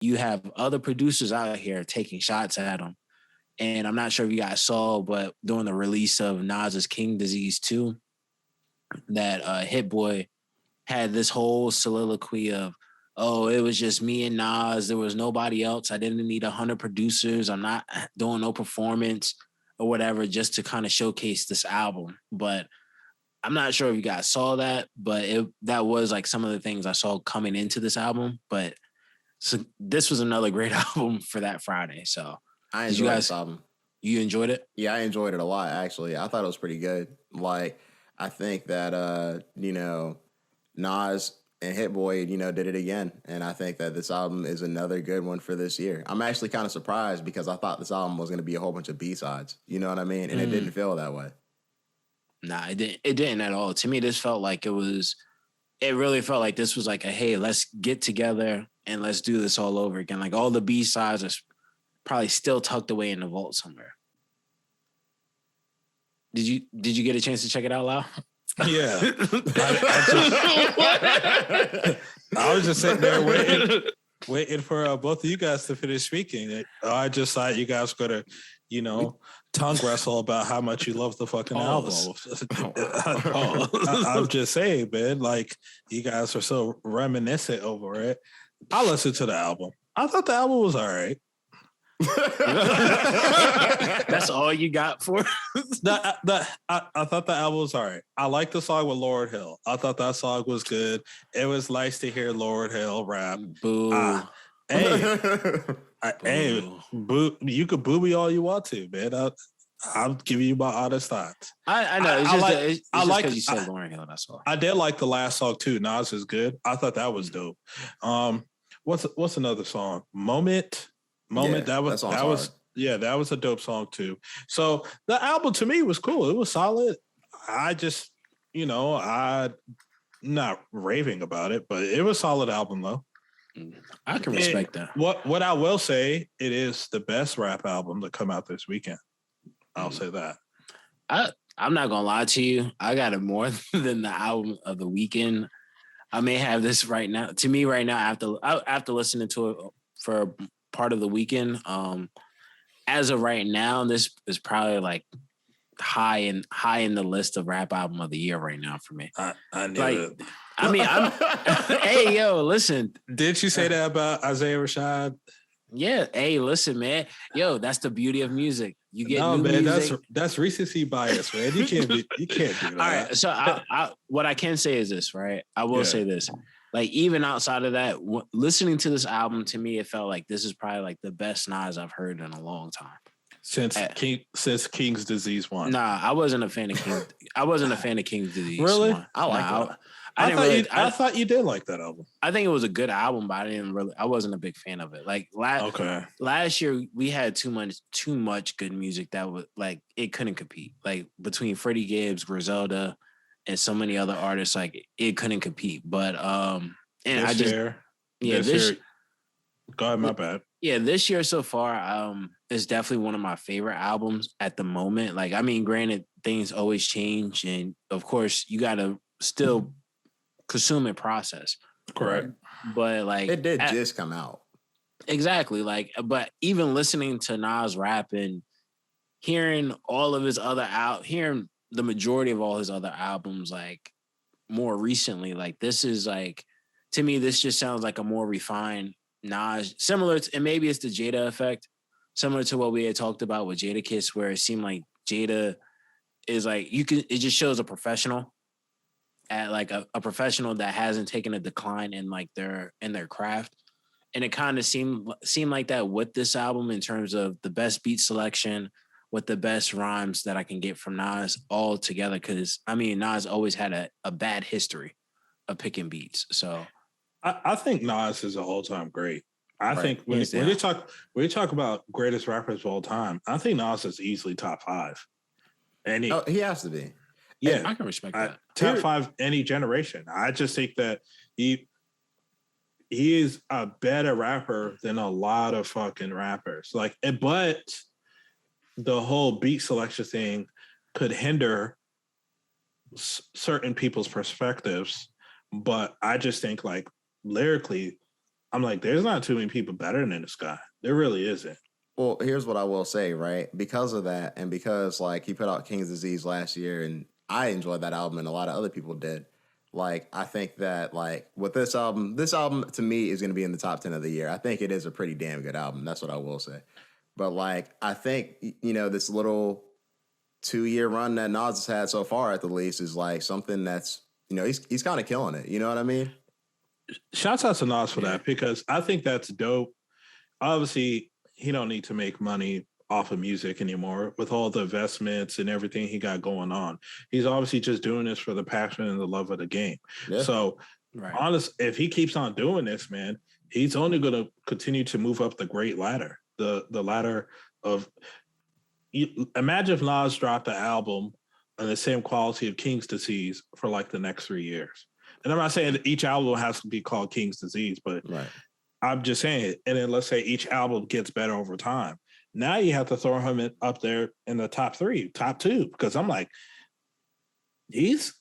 you have other producers out here taking shots at him. And I'm not sure if you guys saw, but during the release of Nas's King Disease 2, that Hit Boy had this whole soliloquy of, oh, it was just me and Nas. There was nobody else. I didn't need 100 producers. I'm not doing no performance or whatever just to kind of showcase this album. But I'm not sure if you guys saw that, but that was like some of the things I saw coming into this album. But so this was another great album for that Friday. So I enjoyed this album. You enjoyed it? Yeah, I enjoyed it a lot, actually. I thought it was pretty good. Like, I think that, Nas and Hit Boy, did it again. And I think that this album is another good one for this year. I'm actually kind of surprised because I thought this album was going to be a whole bunch of B-sides. You know what I mean? And it didn't feel that way. Nah, it didn't at all. To me, this felt like it really felt like this was like a, hey, let's get together and let's do this all over again. Like all the B-sides are probably still tucked away in the vault somewhere. Did you get a chance to check it out, Lau? Yeah. I was just sitting there waiting for both of you guys to finish speaking. I just thought you guys were going to, tongue wrestle about how much you love the fucking album. I'm just saying, man, like you guys are so reminiscent over it. I listened to the album. I thought the album was all right. That's all you got for I thought the album was all right. I liked the song with Lauryn Hill. I thought that song was good. It was nice to hear Lauryn Hill rap. Boo. Hey, boo! You could boo me all you want to, man. I'm giving you my honest thoughts. I know. It's just because you said Lauryn Hill. That's all. I did like the last song too. Nas is good. I thought that was dope. What's another song? Moment. Yeah, that was a dope song too. So the album to me was cool. It was solid. I just, I'm not raving about it, but it was a solid album though. I can respect that. What I will say, it is the best rap album to come out this weekend. I'll say that. I'm not gonna lie to you. I got it more than the album of the weekend. I may have this right now. To me, right now, after listening to it for part of the weekend, as of right now, this is probably like high in the list of rap album of the year right now for me. I knew it. I mean, hey, yo, listen. Did you say that about Isaiah Rashad? Yeah. Hey, listen, man. Yo, that's the beauty of music. You get new man. Music. That's recency bias, man. You can't do that. All right. So what I can say is this, right? I will say this. Like, even outside of that, listening to this album, to me, it felt like this is probably like the best Nas I've heard in a long time. Since King's Disease 1. Nah, I wasn't a fan of King. I wasn't a fan of King's Disease. Really? 1. I like it. I thought you did like that album. I think it was a good album, but I wasn't a big fan of it. Like last year we had too much good music that was like it couldn't compete. Like between Freddie Gibbs, Griselda, and so many other artists, like it couldn't compete. But this year. Go ahead, my bad. Yeah, this year so far, is definitely one of my favorite albums at the moment. Like, I mean, granted, things always change, and of course, you gotta still consume and process. Correct. But like it did just come out. Exactly. Like, but even listening to Nas rap and hearing all of his hearing the majority of all his other albums, like more recently, like this is like, to me, this just sounds like a more refined Nas, similar to, and maybe it's the Jada effect, similar to what we had talked about with Jadakiss, where it seemed like Jada is like, it just shows a professional at like a professional that hasn't taken a decline in like their craft. And it kind of seemed like that with this album in terms of the best beat selection with the best rhymes that I can get from Nas all together. Cause I mean, Nas always had a bad history of picking beats. So I think Nas is an all-time great. I think when you talk about greatest rappers of all time, I think Nas is easily top 5. And he has to be. Yeah, I can respect that. Top 5 any generation. I just think that he is a better rapper than a lot of fucking rappers. Like, but the whole beat selection thing could hinder certain people's perspectives. But I just think, like, lyrically, I'm like, there's not too many people better than this guy. There really isn't. Well, here's what I will say, right? Because of that, and because like he put out King's Disease last year, and I enjoyed that album, and a lot of other people did. Like, I think that like with this album to me is going to be in the top 10 of the year. I think it is a pretty damn good album. That's what I will say. But like, I think this little 2-year run that Nas has had so far, at the least, is like something that's he's kind of killing it. You know what I mean? Shouts out to Nas for that, because I think that's dope. Obviously, he don't need to make money off of music anymore with all the investments and everything he got going on. He's obviously just doing this for the passion and the love of the game. Yeah. So, honest, if he keeps on doing this, man, he's only going to continue to move up the great ladder, the ladder of. Imagine if Nas dropped an album on the same quality of King's Disease for like the next 3 years. And I'm not saying that each album has to be called King's Disease, but I'm just saying, and then let's say each album gets better over time. Now you have to throw him up there in the top 3, top 2, because I'm like, he's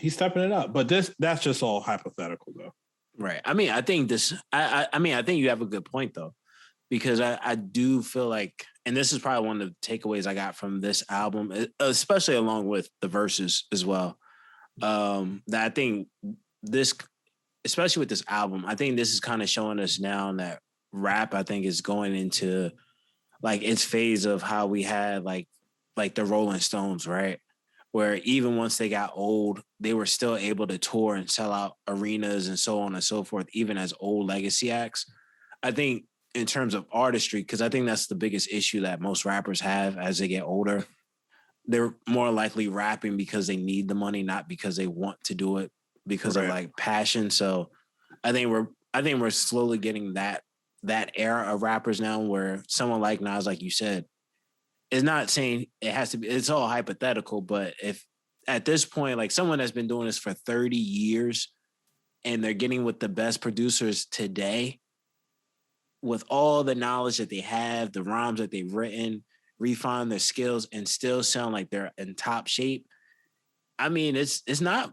stepping it up. But that's just all hypothetical, though. Right. I mean, I think I think you have a good point, though, because I do feel like, and this is probably one of the takeaways I got from this album, especially along with the verses as well, that I think this, especially with this album, I think this is kind of showing us now that rap, I think, is going into like its phase of how we had like the Rolling Stones, right? Where even once they got old, they were still able to tour and sell out arenas and so on and so forth, even as old legacy acts. I think in terms of artistry, because I think that's the biggest issue that most rappers have as they get older. They're more likely rapping because they need the money, not because they want to do it because of like passion. So I think we're slowly getting that era of rappers now where someone like Nas, like you said, is not saying it has to be, it's all hypothetical, but if at this point, like someone that's been doing this for 30 years and they're getting with the best producers today with all the knowledge that they have, the rhymes that they've written, refine their skills and still sound like they're in top shape. I mean, it's not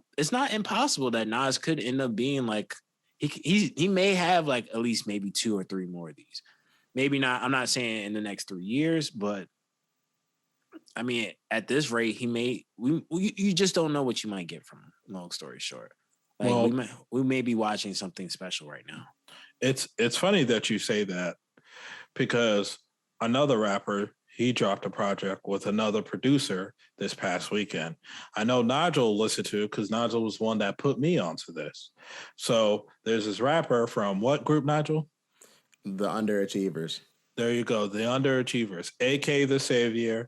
impossible that Nas could end up being like, he may have like at least maybe 2 or 3 more of these. Maybe not. I'm not saying in the next 3 years, but I mean, at this rate, he may. You just don't know what you might get from him. Long story short, like we may be watching something special right now. It's funny that you say that, because another rapper, he dropped a project with another producer this past weekend. I know Nigel listened to it because Nigel was one that put me onto this. So there's this rapper from what group, Nigel? The Underachievers. There you go. The Underachievers, AKTHESAVIOR.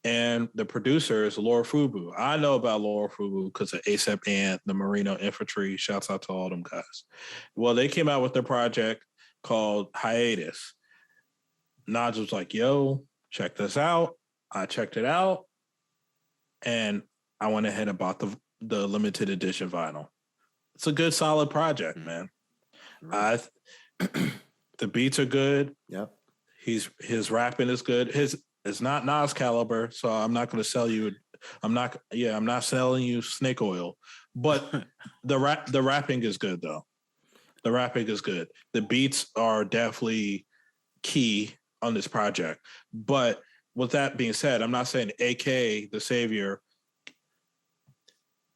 And the producer is Lord Fubu. I know about Lord Fubu because of ASAP and the Marino Infantry. Shouts out to all them guys. Well, they came out with their project called Hiatus. Nigel's like, yo, check this out. I checked it out. And I went ahead and bought the limited edition vinyl. It's a good, solid project, man. The beats are good. Yep. His rapping is good. It's not Nas caliber, so I'm not going to sell you. I'm not selling you snake oil. But the rapping is good, though. The rapping is good. The beats are definitely key on this project. But with that being said, I'm not saying AKTHESAVIOR,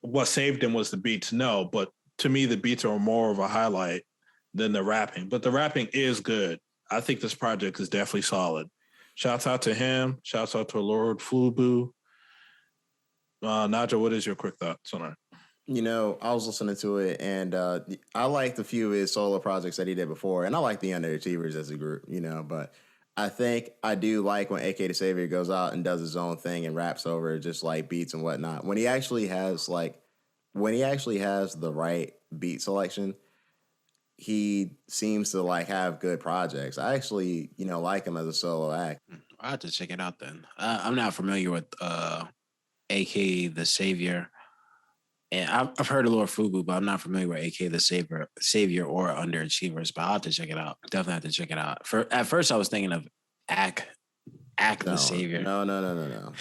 what saved him was the beats. No, but to me, the beats are more of a highlight than the rapping. But the rapping is good. I think this project is definitely solid. Shouts out to him. Shouts out to Lord Fubu. Nigel, what is your quick thoughts on it? I was listening to it, and I liked a few of his solo projects that he did before, and I like the Underachievers as a group, but I think I do like when AKTHESAVIOR goes out and does his own thing and raps over just like beats and whatnot. When he actually has the right beat selection, he seems to like have good projects. I actually, like him as a solo act. I have to check it out then. I'm not familiar with AKTHESAVIOR, and I've heard of Lord Fubu, but I'm not familiar with AKTHESAVIOR or Underachievers. But I'll have to check it out. Definitely have to check it out. At first, I was thinking of Act the Savior. No.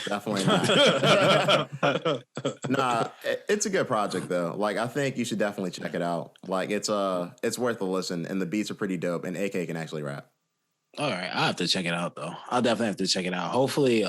Definitely not. Nah, it's a good project though. Like I think you should definitely check it out. Like it's worth a listen, and the beats are pretty dope, and AK can actually rap. All right, I'll have to check it out though. I'll definitely have to check it out. Hopefully,